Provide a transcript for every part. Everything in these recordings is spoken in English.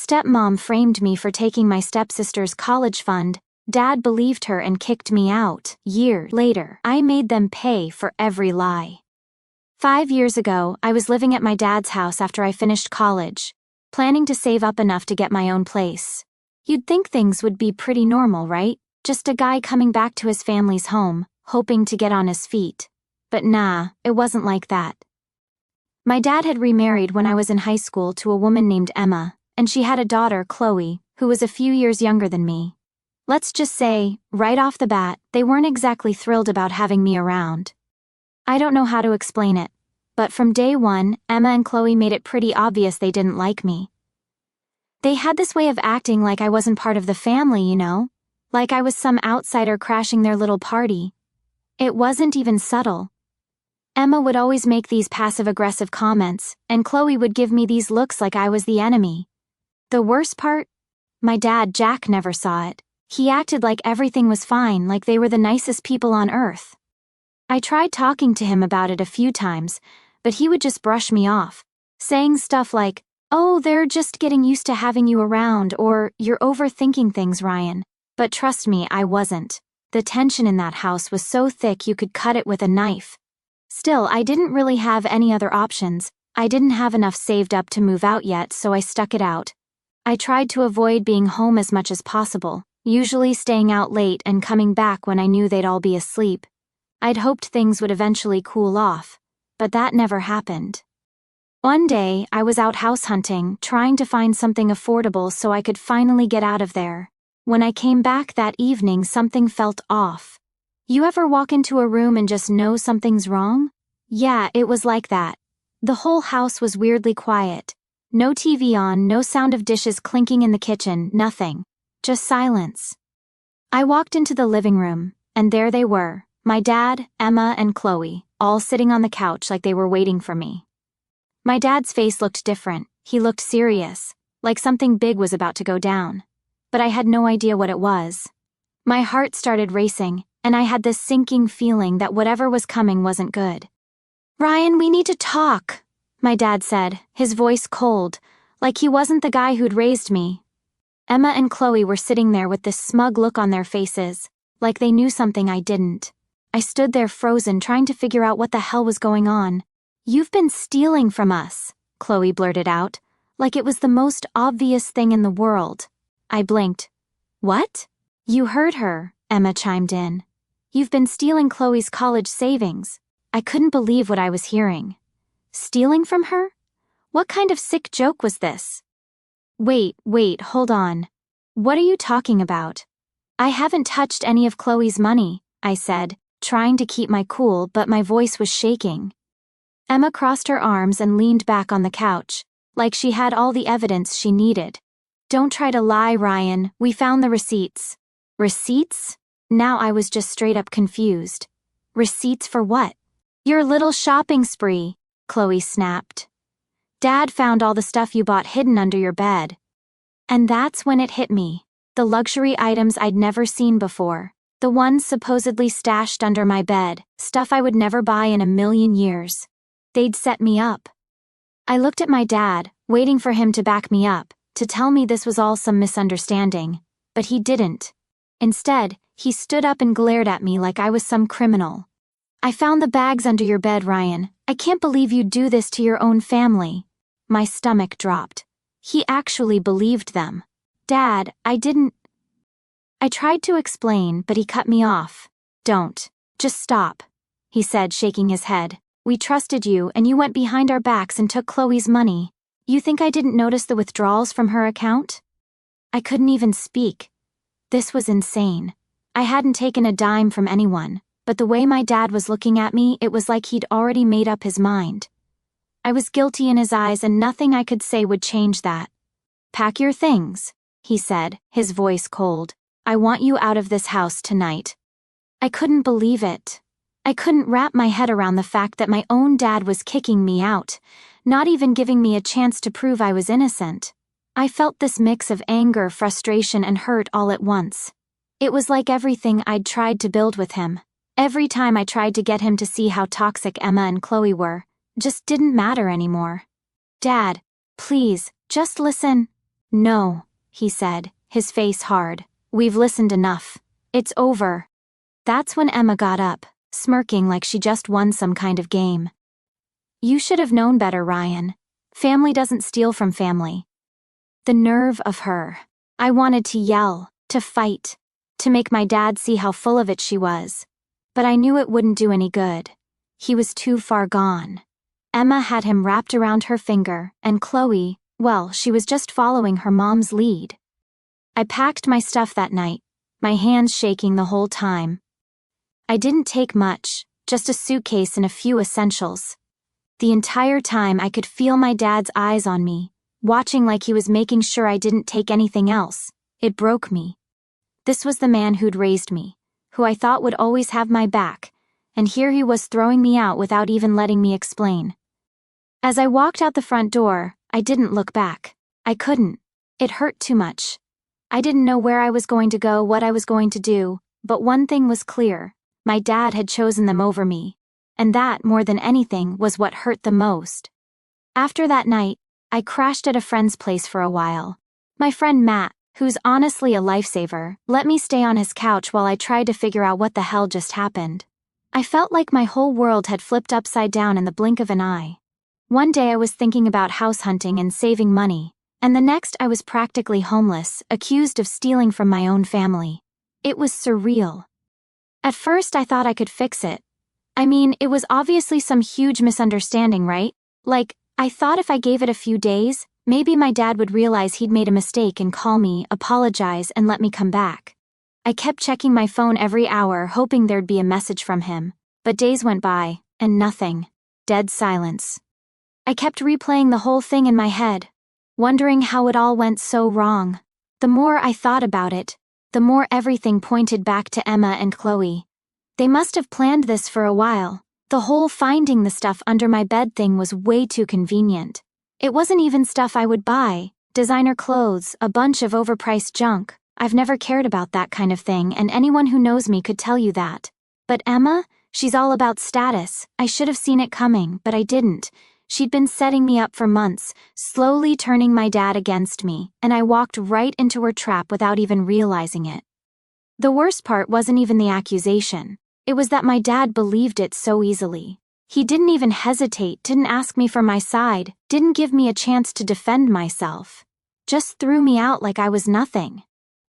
Stepmom framed me for taking my stepsister's college fund. Dad believed her and kicked me out. Years later, I made them pay for every lie. 5 years ago, I was living at my dad's house after I finished college, planning to save up enough to get my own place. You'd think things would be pretty normal, right? Just a guy coming back to his family's home, hoping to get on his feet. But nah, it wasn't like that. My dad had remarried when I was in high school to a woman named Emma, and she had a daughter, Chloe, who was a few years younger than me. Let's just say, right off the bat, they weren't exactly thrilled about having me around. I don't know how to explain it, but from day one, Emma and Chloe made it pretty obvious they didn't like me. They had this way of acting like I wasn't part of the family, you know? Like I was some outsider crashing their little party. It wasn't even subtle. Emma would always make these passive-aggressive comments, and Chloe would give me these looks like I was the enemy. The worst part? My dad, Jack, never saw it. He acted like everything was fine, like they were the nicest people on earth. I tried talking to him about it a few times, but he would just brush me off, saying stuff like, "Oh, they're just getting used to having you around," or "You're overthinking things, Ryan." But trust me, I wasn't. The tension in that house was so thick you could cut it with a knife. Still, I didn't really have any other options. I didn't have enough saved up to move out yet, so I stuck it out. I tried to avoid being home as much as possible, usually staying out late and coming back when I knew they'd all be asleep. I'd hoped things would eventually cool off, but that never happened. One day, I was out house hunting, trying to find something affordable so I could finally get out of there. When I came back that evening, something felt off. You ever walk into a room and just know something's wrong? Yeah, it was like that. The whole house was weirdly quiet. No TV on, no sound of dishes clinking in the kitchen, nothing. Just silence. I walked into the living room, and there they were, my dad, Emma, and Chloe, all sitting on the couch like they were waiting for me. My dad's face looked different. He looked serious, like something big was about to go down. But I had no idea what it was. My heart started racing, and I had this sinking feeling that whatever was coming wasn't good. "Ryan, we need to talk," my dad said, his voice cold, like he wasn't the guy who'd raised me. Emma and Chloe were sitting there with this smug look on their faces, like they knew something I didn't. I stood there frozen, trying to figure out what the hell was going on. "You've been stealing from us," Chloe blurted out, like it was the most obvious thing in the world. I blinked. "What?" "You heard her," Emma chimed in. "You've been stealing Chloe's college savings." I couldn't believe what I was hearing. Stealing from her? What kind of sick joke was this? Wait, hold on. What are you talking about?" "I haven't touched any of Chloe's money," I said, trying to keep my cool, but my voice was shaking. Emma crossed her arms and leaned back on the couch, like she had all the evidence she needed. "Don't try to lie, Ryan. We found the receipts." "Receipts?" Now I was just straight up confused. "Receipts for what?" "Your little shopping spree," Chloe snapped. "Dad found all the stuff you bought hidden under your bed." And that's when it hit me. The luxury items I'd never seen before. The ones supposedly stashed under my bed, stuff I would never buy in a million years. They'd set me up. I looked at my dad, waiting for him to back me up, to tell me this was all some misunderstanding, but he didn't. Instead, he stood up and glared at me like I was some criminal. "I found the bags under your bed, Ryan. I can't believe you'd do this to your own family." My stomach dropped. He actually believed them. "Dad, I didn't..." I tried to explain, but he cut me off. "Don't. Just stop," he said, shaking his head. "We trusted you, and you went behind our backs and took Chloe's money. You think I didn't notice the withdrawals from her account?" I couldn't even speak. This was insane. I hadn't taken a dime from anyone, but the way my dad was looking at me, it was like he'd already made up his mind. I was guilty in his eyes, and nothing I could say would change that. "Pack your things," he said, his voice cold. "I want you out of this house tonight." I couldn't believe it. I couldn't wrap my head around the fact that my own dad was kicking me out, not even giving me a chance to prove I was innocent. I felt this mix of anger, frustration, and hurt all at once. It was like everything I'd tried to build with him. Every time I tried to get him to see how toxic Emma and Chloe were, just didn't matter anymore. "Dad, please, just listen." No, he said, his face hard. We've listened enough. It's over. That's when Emma got up, smirking like she just won some kind of game. You should have known better, Ryan. Family doesn't steal from family. The nerve of her. I wanted to yell, to fight, to make my dad see how full of it she was. But I knew it wouldn't do any good. He was too far gone. Emma had him wrapped around her finger, and Chloe, well, she was just following her mom's lead. I packed my stuff that night, my hands shaking the whole time. I didn't take much, just a suitcase and a few essentials. The entire time I could feel my dad's eyes on me, watching like he was making sure I didn't take anything else. It broke me. This was the man who'd raised me, who I thought would always have my back, and here he was throwing me out without even letting me explain. As I walked out the front door, I didn't look back. I couldn't. It hurt too much. I didn't know where I was going to go, what I was going to do, but one thing was clear. My dad had chosen them over me, and that, more than anything, was what hurt the most. After that night, I crashed at a friend's place for a while. My friend Matt, who's honestly a lifesaver, let me stay on his couch while I tried to figure out what the hell just happened. I felt like my whole world had flipped upside down in the blink of an eye. One day I was thinking about house hunting and saving money, and the next I was practically homeless, accused of stealing from my own family. It was surreal. At first I thought I could fix it. I mean, it was obviously some huge misunderstanding, right? Like, I thought if I gave it a few days, maybe my dad would realize he'd made a mistake and call me, apologize, and let me come back. I kept checking my phone every hour, hoping there'd be a message from him. But days went by, and nothing. Dead silence. I kept replaying the whole thing in my head, wondering how it all went so wrong. The more I thought about it, the more everything pointed back to Emma and Chloe. They must have planned this for a while. The whole finding the stuff under my bed thing was way too convenient. It wasn't even stuff I would buy. Designer clothes, a bunch of overpriced junk. I've never cared about that kind of thing, and anyone who knows me could tell you that. But Emma, she's all about status. I should have seen it coming, but I didn't. She'd been setting me up for months, slowly turning my dad against me, and I walked right into her trap without even realizing it. The worst part wasn't even the accusation. It was that my dad believed it so easily. He didn't even hesitate, didn't ask me for my side, didn't give me a chance to defend myself. Just threw me out like I was nothing.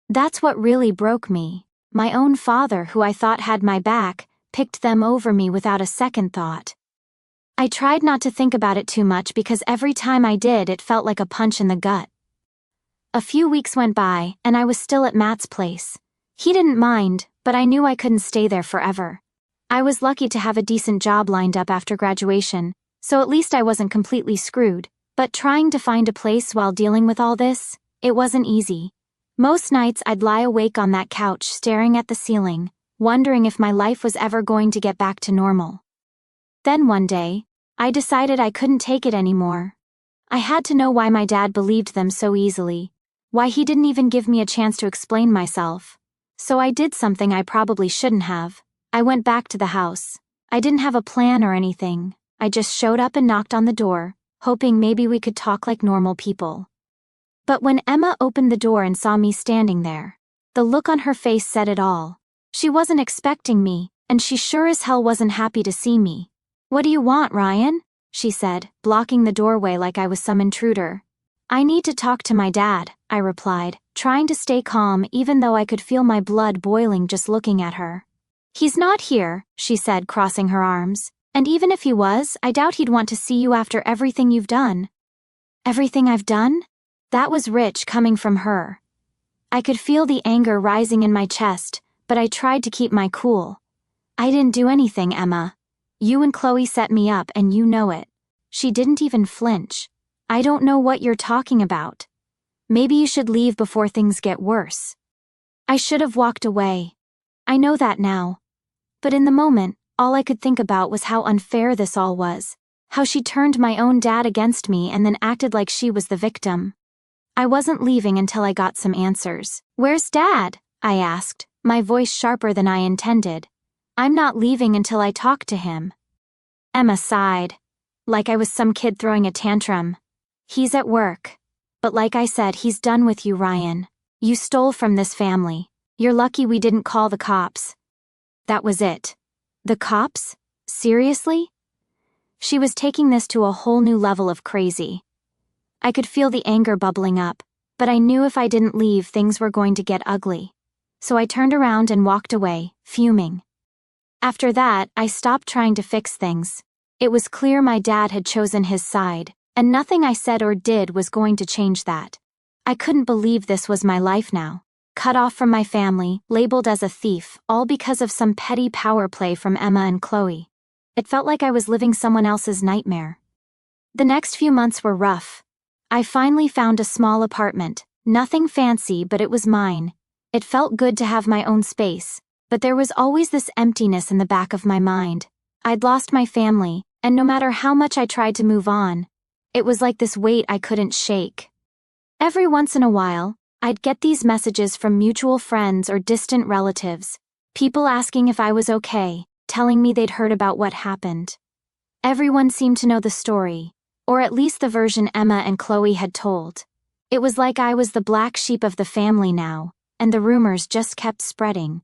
That's what really broke me. My own father, who I thought had my back, picked them over me without a second thought. I tried not to think about it too much because every time I did, it felt like a punch in the gut. A few weeks went by, and I was still at Matt's place. He didn't mind, but I knew I couldn't stay there forever. I was lucky to have a decent job lined up after graduation, so at least I wasn't completely screwed, but trying to find a place while dealing with all this, it wasn't easy. Most nights I'd lie awake on that couch staring at the ceiling, wondering if my life was ever going to get back to normal. Then one day, I decided I couldn't take it anymore. I had to know why my dad believed them so easily, why he didn't even give me a chance to explain myself. So I did something I probably shouldn't have. I went back to the house. I didn't have a plan or anything. I just showed up and knocked on the door, hoping maybe we could talk like normal people. But when Emma opened the door and saw me standing there, the look on her face said it all. She wasn't expecting me, and she sure as hell wasn't happy to see me. "What do you want, Ryan?" she said, blocking the doorway like I was some intruder. "I need to talk to my dad," I replied, trying to stay calm even though I could feel my blood boiling just looking at her. "He's not here," she said, crossing her arms. "And even if he was, I doubt he'd want to see you after everything you've done." Everything I've done? That was rich coming from her. I could feel the anger rising in my chest, but I tried to keep my cool. "I didn't do anything, Emma. You and Chloe set me up and you know it." She didn't even flinch. "I don't know what you're talking about. Maybe you should leave before things get worse." I should have walked away. I know that now. But in the moment, all I could think about was how unfair this all was, how she turned my own dad against me and then acted like she was the victim. I wasn't leaving until I got some answers. "Where's Dad?" I asked, my voice sharper than I intended. "I'm not leaving until I talk to him." Emma sighed, like I was some kid throwing a tantrum. "He's at work." But like I said, he's done with you, Ryan. You stole from this family. You're lucky we didn't call the cops." That was it. The cops? Seriously? She was taking this to a whole new level of crazy. I could feel the anger bubbling up, but I knew if I didn't leave, things were going to get ugly. So I turned around and walked away, fuming. After that, I stopped trying to fix things. It was clear my dad had chosen his side, and nothing I said or did was going to change that. I couldn't believe this was my life now. Cut off from my family, labeled as a thief, all because of some petty power play from Emma and Chloe. It felt like I was living someone else's nightmare. The next few months were rough. I finally found a small apartment, nothing fancy, but it was mine. It felt good to have my own space, but there was always this emptiness in the back of my mind. I'd lost my family, and no matter how much I tried to move on, it was like this weight I couldn't shake. Every once in a while, I'd get these messages from mutual friends or distant relatives, people asking if I was okay, telling me they'd heard about what happened. Everyone seemed to know the story, or at least the version Emma and Chloe had told. It was like I was the black sheep of the family now, and the rumors just kept spreading.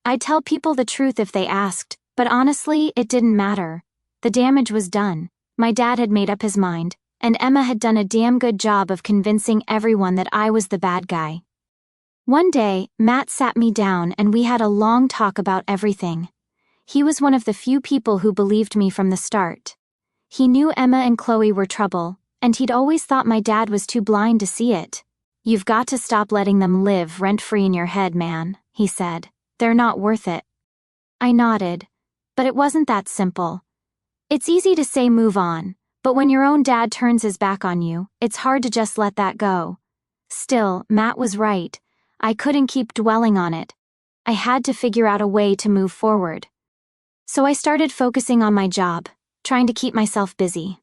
I'd tell people the truth if they asked, but honestly, it didn't matter. The damage was done. My dad had made up his mind, and Emma had done a damn good job of convincing everyone that I was the bad guy. One day, Matt sat me down and we had a long talk about everything. He was one of the few people who believed me from the start. He knew Emma and Chloe were trouble, and he'd always thought my dad was too blind to see it. "You've got to stop letting them live rent-free in your head, man," he said. "They're not worth it." I nodded, but it wasn't that simple. It's easy to say move on, but when your own dad turns his back on you, it's hard to just let that go. Still, Matt was right. I couldn't keep dwelling on it. I had to figure out a way to move forward. So I started focusing on my job, trying to keep myself busy.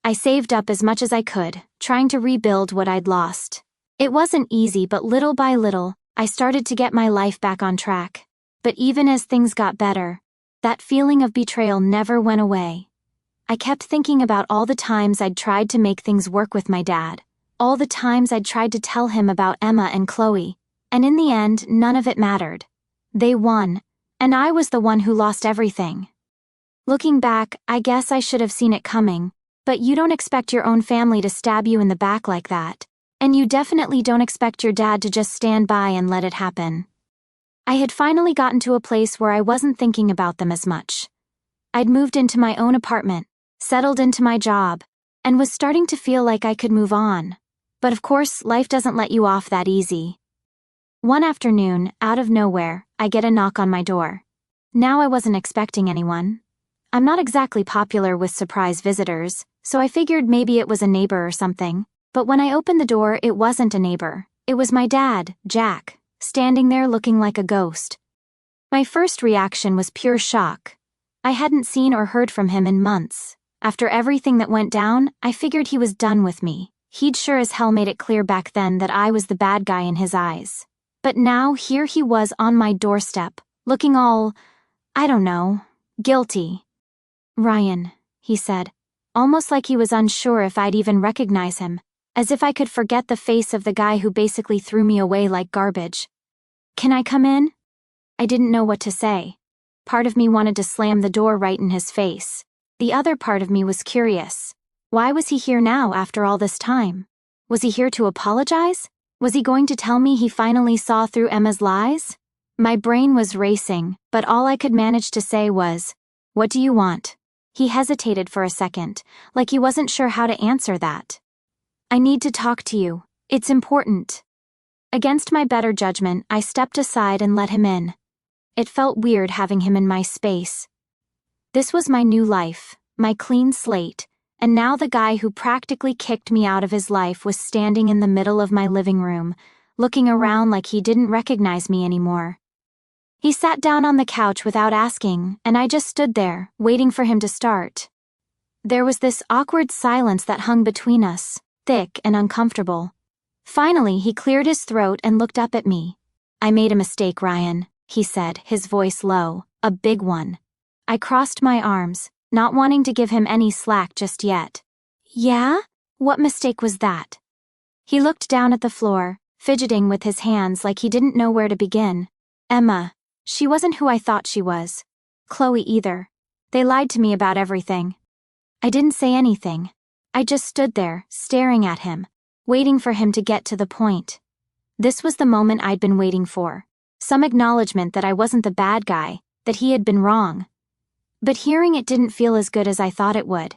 I saved up as much as I could, trying to rebuild what I'd lost. It wasn't easy, but little by little, I started to get my life back on track. But even as things got better, that feeling of betrayal never went away. I kept thinking about all the times I'd tried to make things work with my dad, all the times I'd tried to tell him about Emma and Chloe, and in the end, none of it mattered. They won, and I was the one who lost everything. Looking back, I guess I should have seen it coming, but you don't expect your own family to stab you in the back like that, and you definitely don't expect your dad to just stand by and let it happen. I had finally gotten to a place where I wasn't thinking about them as much. I'd moved into my own apartment, settled into my job, and was starting to feel like I could move on. But of course, life doesn't let you off that easy. One afternoon, out of nowhere, I get a knock on my door. Now I wasn't expecting anyone. I'm not exactly popular with surprise visitors, so I figured maybe it was a neighbor or something. But when I opened the door, it wasn't a neighbor. It was my dad, Jack, standing there looking like a ghost. My first reaction was pure shock. I hadn't seen or heard from him in months. After everything that went down, I figured he was done with me. He'd sure as hell made it clear back then that I was the bad guy in his eyes. But now here he was on my doorstep, looking all, I don't know, guilty. "Ryan," he said, almost like he was unsure if I'd even recognize him, as if I could forget the face of the guy who basically threw me away like garbage. "Can I come in?" I didn't know what to say. Part of me wanted to slam the door right in his face. The other part of me was curious. Why was he here now after all this time? Was he here to apologize? Was he going to tell me he finally saw through Emma's lies? My brain was racing, but all I could manage to say was, "What do you want?" He hesitated for a second, like he wasn't sure how to answer that. "I need to talk to you. It's important." Against my better judgment, I stepped aside and let him in. It felt weird having him in my space. This was my new life, my clean slate, and now the guy who practically kicked me out of his life was standing in the middle of my living room, looking around like he didn't recognize me anymore. He sat down on the couch without asking, and I just stood there, waiting for him to start. There was this awkward silence that hung between us, thick and uncomfortable. Finally, he cleared his throat and looked up at me. "I made a mistake, Ryan," he said, his voice low, a big one. I crossed my arms, not wanting to give him any slack just yet. "Yeah? What mistake was that?" He looked down at the floor, fidgeting with his hands like he didn't know where to begin. Emma. She wasn't who I thought she was. Chloe either. They lied to me about everything. I didn't say anything. I just stood there, staring at him, waiting for him to get to the point. This was the moment I'd been waiting for. Some acknowledgement that I wasn't the bad guy, that he had been wrong. But hearing it didn't feel as good as I thought it would.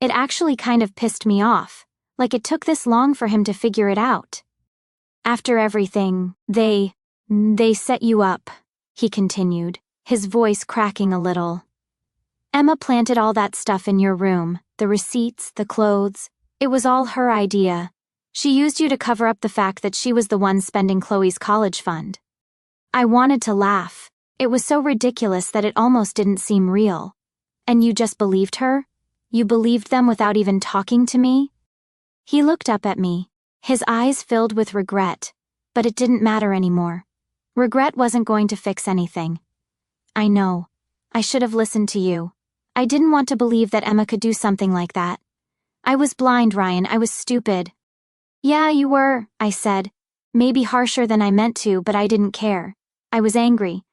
It actually kind of pissed me off, like it took this long for him to figure it out. After everything, they set you up, he continued, his voice cracking a little. Emma planted all that stuff in your room, the receipts, the clothes. It was all her idea. She used you to cover up the fact that she was the one spending Chloe's college fund. I wanted to laugh. It was so ridiculous that it almost didn't seem real. And you just believed her? You believed them without even talking to me? He looked up at me, his eyes filled with regret, but it didn't matter anymore. Regret wasn't going to fix anything. I know. I should have listened to you. I didn't want to believe that Emma could do something like that. I was blind, Ryan. I was stupid. Yeah, you were, I said. Maybe harsher than I meant to, but I didn't care. I was angry.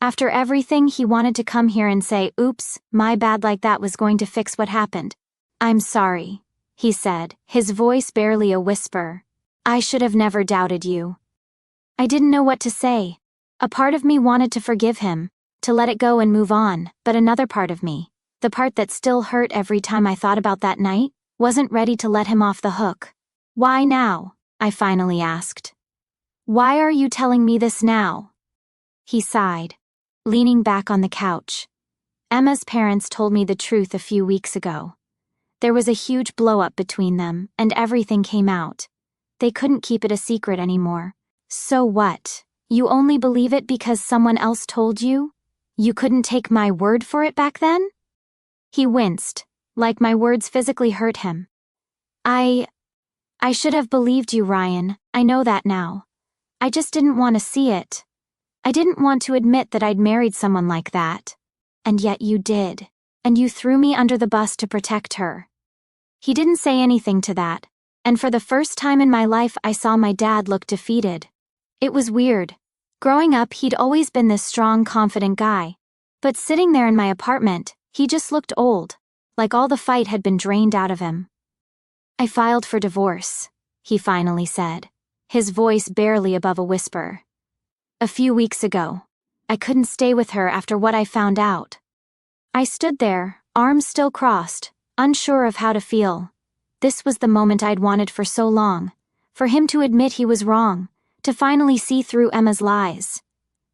After everything, he wanted to come here and say, oops, my bad, like that was going to fix what happened. I'm sorry, he said, his voice barely a whisper. I should have never doubted you. I didn't know what to say. A part of me wanted to forgive him, to let it go and move on, but another part of me, the part that still hurt every time I thought about that night, wasn't ready to let him off the hook. Why now? I finally asked. Why are you telling me this now? He sighed, leaning back on the couch. Emma's parents told me the truth a few weeks ago. There was a huge blow-up between them, and everything came out. They couldn't keep it a secret anymore. So what? You only believe it because someone else told you? You couldn't take my word for it back then? He winced, like my words physically hurt him. I should have believed you, Ryan. I know that now. I just didn't want to see it. I didn't want to admit that I'd married someone like that. And yet you did. And you threw me under the bus to protect her. He didn't say anything to that, and for the first time in my life I saw my dad look defeated. It was weird. Growing up, he'd always been this strong, confident guy. But sitting there in my apartment, he just looked old, like all the fight had been drained out of him. I filed for divorce, he finally said, his voice barely above a whisper. A few weeks ago. I couldn't stay with her after what I found out. I stood there, arms still crossed, unsure of how to feel. This was the moment I'd wanted for so long, for him to admit he was wrong, to finally see through Emma's lies.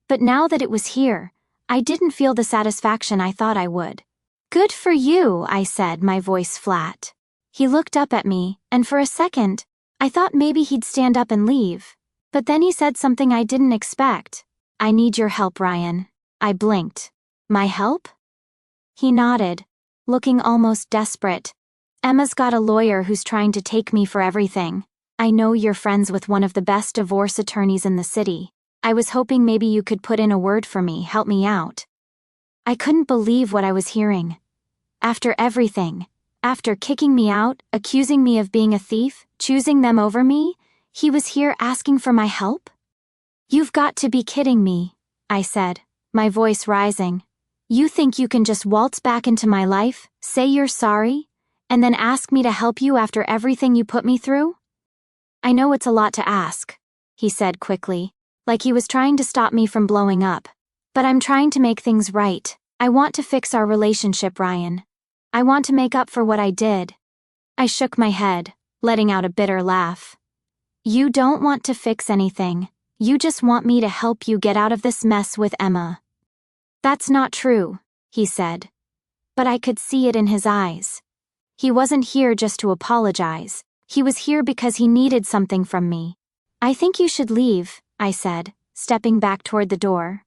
But now that it was here, I didn't feel the satisfaction I thought I would. Good for you, I said, my voice flat. He looked up at me, and for a second, I thought maybe he'd stand up and leave. But then he said something I didn't expect. I need your help, Ryan. I blinked. My help? He nodded, looking almost desperate. Emma's got a lawyer who's trying to take me for everything. I know you're friends with one of the best divorce attorneys in the city. I was hoping maybe you could put in a word for me, help me out. I couldn't believe what I was hearing. After everything, after kicking me out, accusing me of being a thief, choosing them over me, he was here asking for my help? You've got to be kidding me, I said, my voice rising. You think you can just waltz back into my life, say you're sorry, and then ask me to help you after everything you put me through? I know it's a lot to ask, he said quickly, like he was trying to stop me from blowing up. But I'm trying to make things right. I want to fix our relationship, Ryan. I want to make up for what I did. I shook my head, letting out a bitter laugh. You don't want to fix anything. You just want me to help you get out of this mess with Emma. That's not true, he said. But I could see it in his eyes. He wasn't here just to apologize. He was here because he needed something from me. I think you should leave, I said, stepping back toward the door.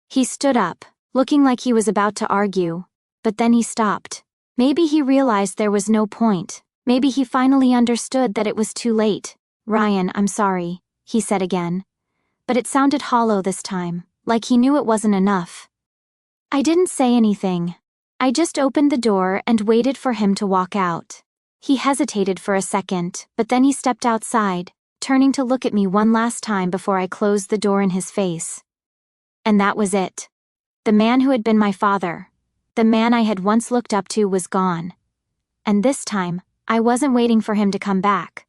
He stood up, looking like he was about to argue, but then he stopped. Maybe he realized there was no point. Maybe he finally understood that it was too late. Ryan, I'm sorry, he said again. But it sounded hollow this time, like he knew it wasn't enough. I didn't say anything. I just opened the door and waited for him to walk out. He hesitated for a second, but then he stepped outside, turning to look at me one last time before I closed the door in his face. And that was it. The man who had been my father, the man I had once looked up to, was gone. And this time, I wasn't waiting for him to come back.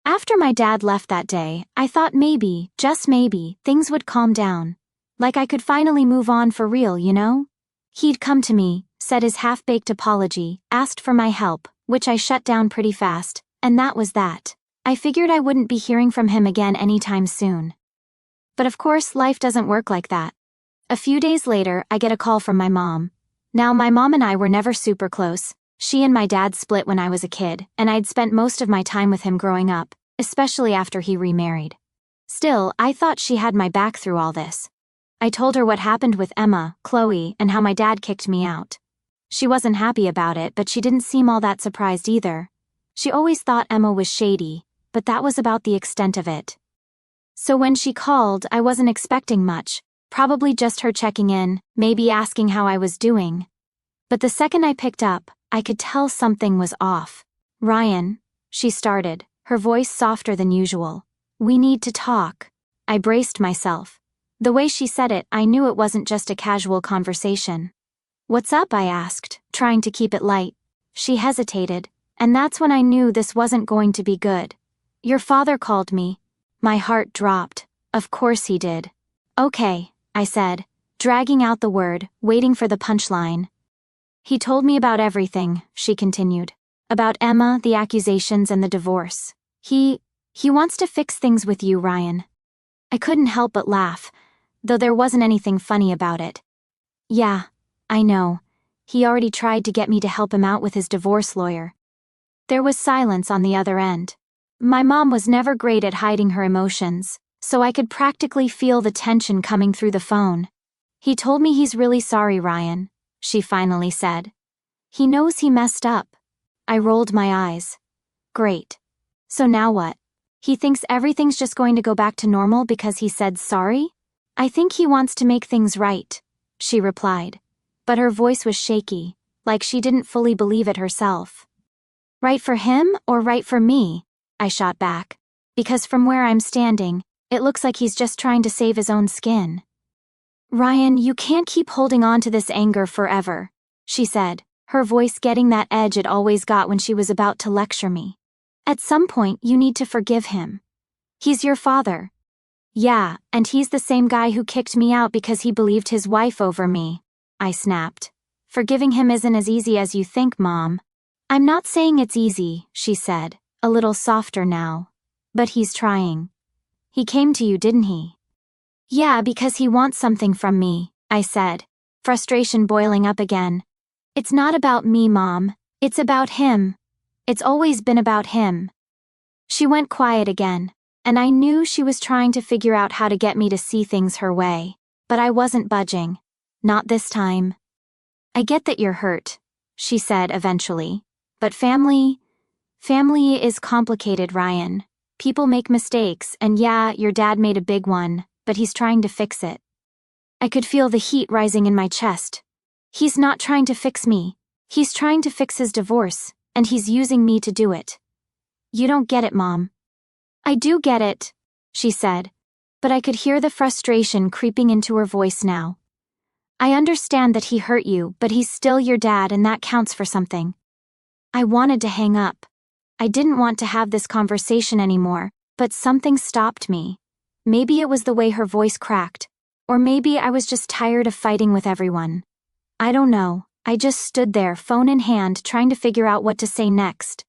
After my dad left that day, I thought maybe, just maybe, things would calm down. Like I could finally move on for real, you know? He'd come to me, said his half-baked apology, asked for my help, which I shut down pretty fast, and that was that. I figured I wouldn't be hearing from him again anytime soon. But of course, life doesn't work like that. A few days later, I get a call from my mom. Now, my mom and I were never super close. She and my dad split when I was a kid, and I'd spent most of my time with him growing up, especially after he remarried. Still, I thought she had my back through all this. I told her what happened with Emma, Chloe, and how my dad kicked me out. She wasn't happy about it, but she didn't seem all that surprised either. She always thought Emma was shady, but that was about the extent of it. So when she called, I wasn't expecting much, probably just her checking in, maybe asking how I was doing. But the second I picked up, I could tell something was off. "Ryan," she started, her voice softer than usual. "We need to talk." I braced myself. The way she said it, I knew it wasn't just a casual conversation. "What's up?" I asked, trying to keep it light. She hesitated, and that's when I knew this wasn't going to be good. "Your father called me." My heart dropped. Of course he did. "Okay," I said, dragging out the word, waiting for the punchline. "He told me about everything," she continued. "About Emma, the accusations, and the divorce. He wants to fix things with you, Ryan." I couldn't help but laugh, though there wasn't anything funny about it. "Yeah, I know. He already tried to get me to help him out with his divorce lawyer." There was silence on the other end. My mom was never great at hiding her emotions, so I could practically feel the tension coming through the phone. "He told me he's really sorry, Ryan," she finally said. "He knows he messed up." I rolled my eyes. Great. So now what? He thinks everything's just going to go back to normal because he said sorry? "I think he wants to make things right," she replied. But her voice was shaky, like she didn't fully believe it herself. "Right for him or right for me?" I shot back. Because from where I'm standing, it looks like he's just trying to save his own skin. "Ryan, you can't keep holding on to this anger forever," she said, her voice getting that edge it always got when she was about to lecture me. "At some point, you need to forgive him. He's your father." "Yeah, and he's the same guy who kicked me out because he believed his wife over me," I snapped. "Forgiving him isn't as easy as you think, Mom." "I'm not saying it's easy," she said, a little softer now. "But he's trying. He came to you, didn't he?" "Yeah, because he wants something from me," I said, frustration boiling up again. "It's not about me, Mom. It's about him. It's always been about him." She went quiet again, and I knew she was trying to figure out how to get me to see things her way, but I wasn't budging. Not this time. "I get that you're hurt," she said eventually, "but family is complicated, Ryan. People make mistakes, and yeah, your dad made a big one, but he's trying to fix it." I could feel the heat rising in my chest. "He's not trying to fix me. He's trying to fix his divorce, and he's using me to do it." "You don't get it, Mom." "I do get it," she said, but I could hear the frustration creeping into her voice now. "I understand that he hurt you, but he's still your dad, and that counts for something." I wanted to hang up. I didn't want to have this conversation anymore, but something stopped me. Maybe it was the way her voice cracked, or maybe I was just tired of fighting with everyone. I don't know. I just stood there, phone in hand, trying to figure out what to say next.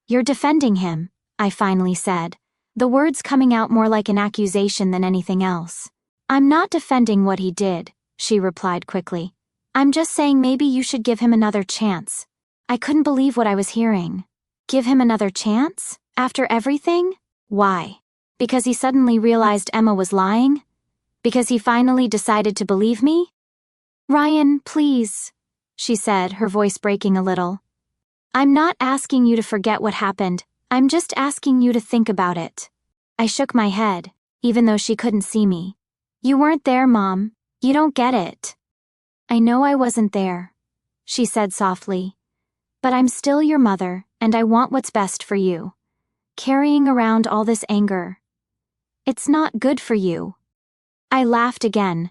"You're defending him," I finally said, the words coming out more like an accusation than anything else. "I'm not defending what he did," she replied quickly. "I'm just saying maybe you should give him another chance." I couldn't believe what I was hearing. Give him another chance? After everything? Why? Because he suddenly realized Emma was lying? Because he finally decided to believe me? "Ryan, please," she said, her voice breaking a little. "I'm not asking you to forget what happened. I'm just asking you to think about it." I shook my head, even though she couldn't see me. "You weren't there, Mom. You don't get it." "I know I wasn't there," she said softly. "But I'm still your mother, and I want what's best for you. Carrying around all this anger. It's not good for you. I laughed again,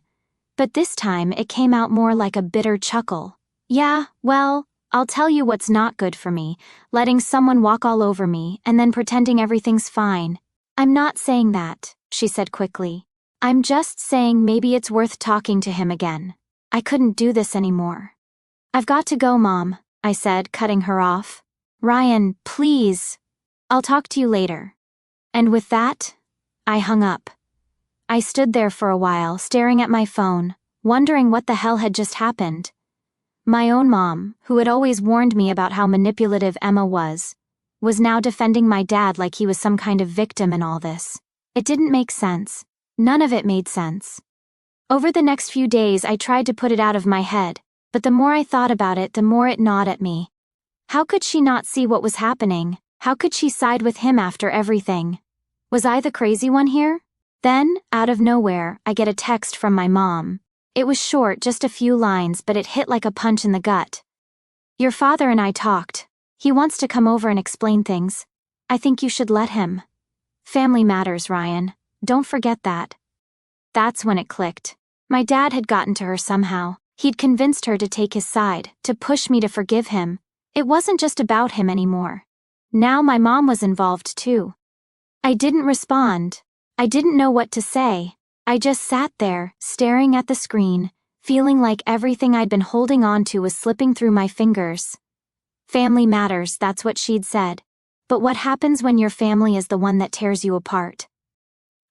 but this time it came out more like a bitter chuckle. Yeah, well, I'll tell you what's not good for me, letting someone walk all over me and then pretending everything's fine. I'm not saying that, she said quickly. I'm just saying maybe it's worth talking to him again. I couldn't do this anymore. I've got to go, Mom, I said, cutting her off. Ryan, please. I'll talk to you later. And with that, I hung up. I stood there for a while, staring at my phone, wondering what the hell had just happened. My own mom, who had always warned me about how manipulative Emma was now defending my dad like he was some kind of victim in all this. It didn't make sense. None of it made sense. Over the next few days, I tried to put it out of my head, but the more I thought about it, the more it gnawed at me. How could she not see what was happening? How could she side with him after everything? Was I the crazy one here? Then, out of nowhere, I get a text from my mom. It was short, just a few lines, but it hit like a punch in the gut. Your father and I talked. He wants to come over and explain things. I think you should let him. Family matters, Ryan. Don't forget that. That's when it clicked. My dad had gotten to her somehow. He'd convinced her to take his side, to push me to forgive him. It wasn't just about him anymore. Now my mom was involved too. I didn't respond. I didn't know what to say. I just sat there, staring at the screen, feeling like everything I'd been holding on to was slipping through my fingers. Family matters, that's what she'd said. But what happens when your family is the one that tears you apart?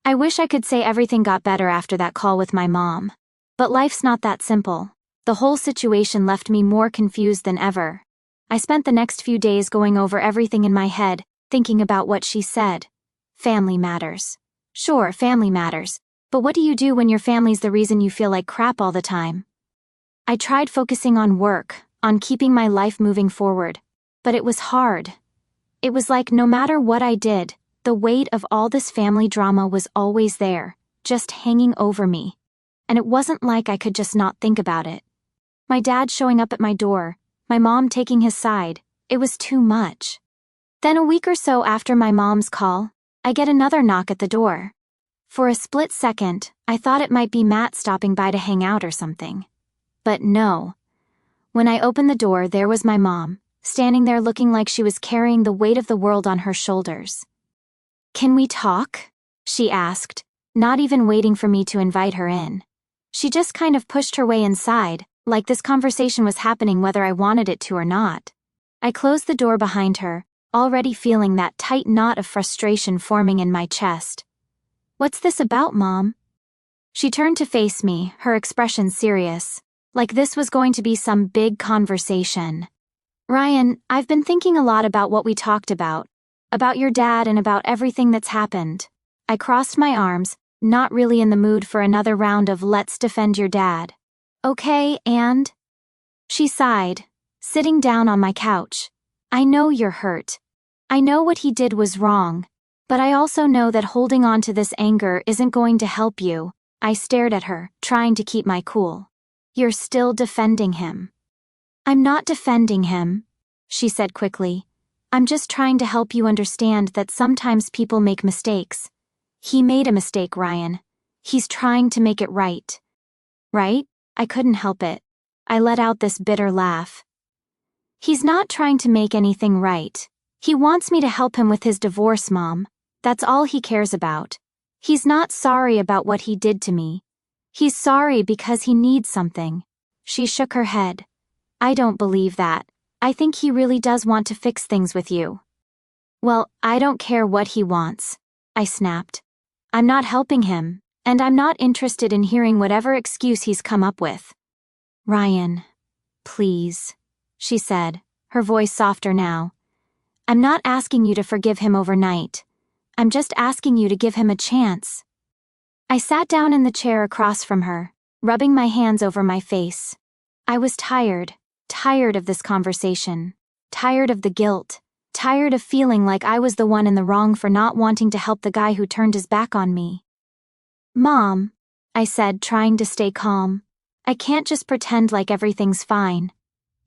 I wish I could say everything got better after that call with my mom. But life's not that simple. The whole situation left me more confused than ever. I spent the next few days going over everything in my head, thinking about what she said. Family matters. Sure, family matters. But what do you do when your family's the reason you feel like crap all the time? I tried focusing on work, on keeping my life moving forward. But it was hard. It was like no matter what I did, the weight of all this family drama was always there, just hanging over me. And it wasn't like I could just not think about it. My dad showing up at my door, my mom taking his side, it was too much. Then a week or so after my mom's call, I get another knock at the door. For a split second, I thought it might be Matt stopping by to hang out or something. But no. When I opened the door, there was my mom, standing there looking like she was carrying the weight of the world on her shoulders. Can we talk? She asked, not even waiting for me to invite her in. She just kind of pushed her way inside, like this conversation was happening whether I wanted it to or not. I closed the door behind her, already feeling that tight knot of frustration forming in my chest. What's this about, Mom? She turned to face me, her expression serious, like this was going to be some big conversation. Ryan, I've been thinking a lot about what we talked about your dad and about everything that's happened. I crossed my arms, not really in the mood for another round of let's defend your dad. Okay, and? She sighed, sitting down on my couch. I know you're hurt. I know what he did was wrong. But I also know that holding on to this anger isn't going to help you. I stared at her, trying to keep my cool. You're still defending him. I'm not defending him, she said quickly. I'm just trying to help you understand that sometimes people make mistakes. He made a mistake, Ryan. He's trying to make it right. Right? I couldn't help it. I let out this bitter laugh. He's not trying to make anything right. He wants me to help him with his divorce, Mom. That's all he cares about. He's not sorry about what he did to me. He's sorry because he needs something. She shook her head. I don't believe that. I think he really does want to fix things with you. Well, I don't care what he wants, I snapped. I'm not helping him, and I'm not interested in hearing whatever excuse he's come up with. Ryan, please, she said, her voice softer now. I'm not asking you to forgive him overnight. I'm just asking you to give him a chance. I sat down in the chair across from her, rubbing my hands over my face. I was tired of this conversation, tired of the guilt, tired of feeling like I was the one in the wrong for not wanting to help the guy who turned his back on me. Mom, I said, trying to stay calm. I can't just pretend like everything's fine.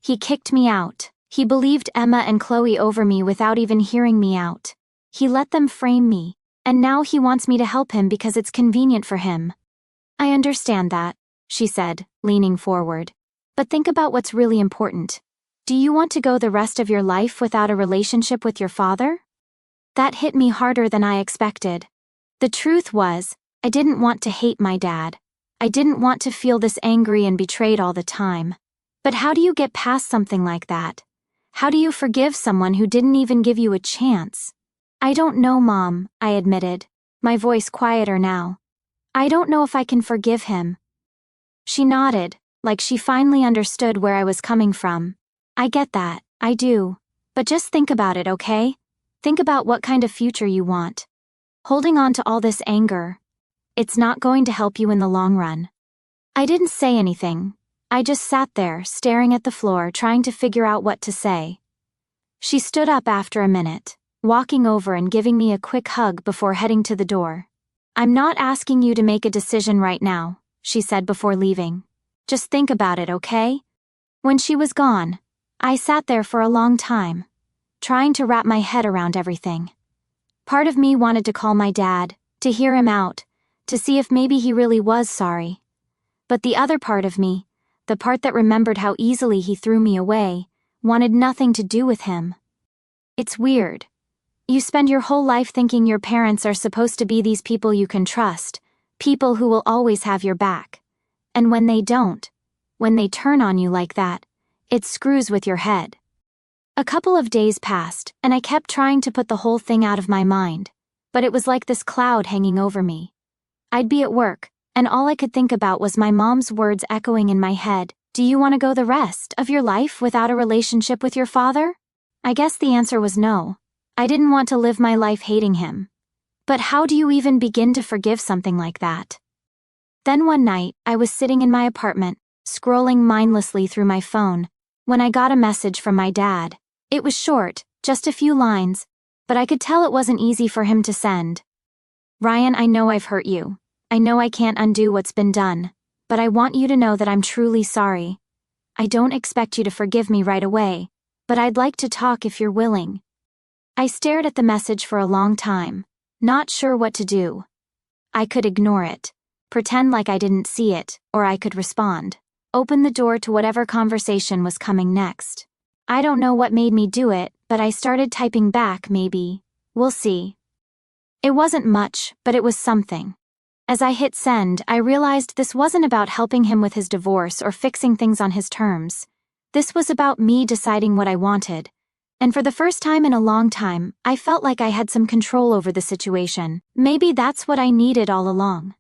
He kicked me out, He believed Emma and Chloe over me without even hearing me out. He let them frame me, and now he wants me to help him because it's convenient for him. I understand that, she said, leaning forward. But think about what's really important. Do you want to go the rest of your life without a relationship with your father? That hit me harder than I expected. The truth was, I didn't want to hate my dad. I didn't want to feel this angry and betrayed all the time. But how do you get past something like that? How do you forgive someone who didn't even give you a chance? I don't know, Mom, I admitted, my voice quieter now. I don't know if I can forgive him. She nodded, like she finally understood where I was coming from. I get that, I do. But just think about it, okay? Think about what kind of future you want. Holding on to all this anger, it's not going to help you in the long run. I didn't say anything. I just sat there, staring at the floor, trying to figure out what to say. She stood up after a minute, walking over and giving me a quick hug before heading to the door. I'm not asking you to make a decision right now, she said before leaving. Just think about it, okay? When she was gone, I sat there for a long time, trying to wrap my head around everything. Part of me wanted to call my dad, to hear him out, to see if maybe he really was sorry. But the other part of me, the part that remembered how easily he threw me away, wanted nothing to do with him. It's weird. You spend your whole life thinking your parents are supposed to be these people you can trust, people who will always have your back. And when they don't, when they turn on you like that, it screws with your head. A couple of days passed, and I kept trying to put the whole thing out of my mind, but it was like this cloud hanging over me. I'd be at work, and all I could think about was my mom's words echoing in my head. Do you want to go the rest of your life without a relationship with your father? I guess the answer was no. I didn't want to live my life hating him. But how do you even begin to forgive something like that? Then one night, I was sitting in my apartment, scrolling mindlessly through my phone, when I got a message from my dad. It was short, just a few lines, but I could tell it wasn't easy for him to send. Ryan, I know I've hurt you. I know I can't undo what's been done, but I want you to know that I'm truly sorry. I don't expect you to forgive me right away, but I'd like to talk if you're willing. I stared at the message for a long time, not sure what to do. I could ignore it, pretend like I didn't see it, or I could respond, open the door to whatever conversation was coming next. I don't know what made me do it, but I started typing back maybe. We'll see. It wasn't much, but it was something. As I hit send, I realized this wasn't about helping him with his divorce or fixing things on his terms. This was about me deciding what I wanted. And for the first time in a long time, I felt like I had some control over the situation. Maybe that's what I needed all along.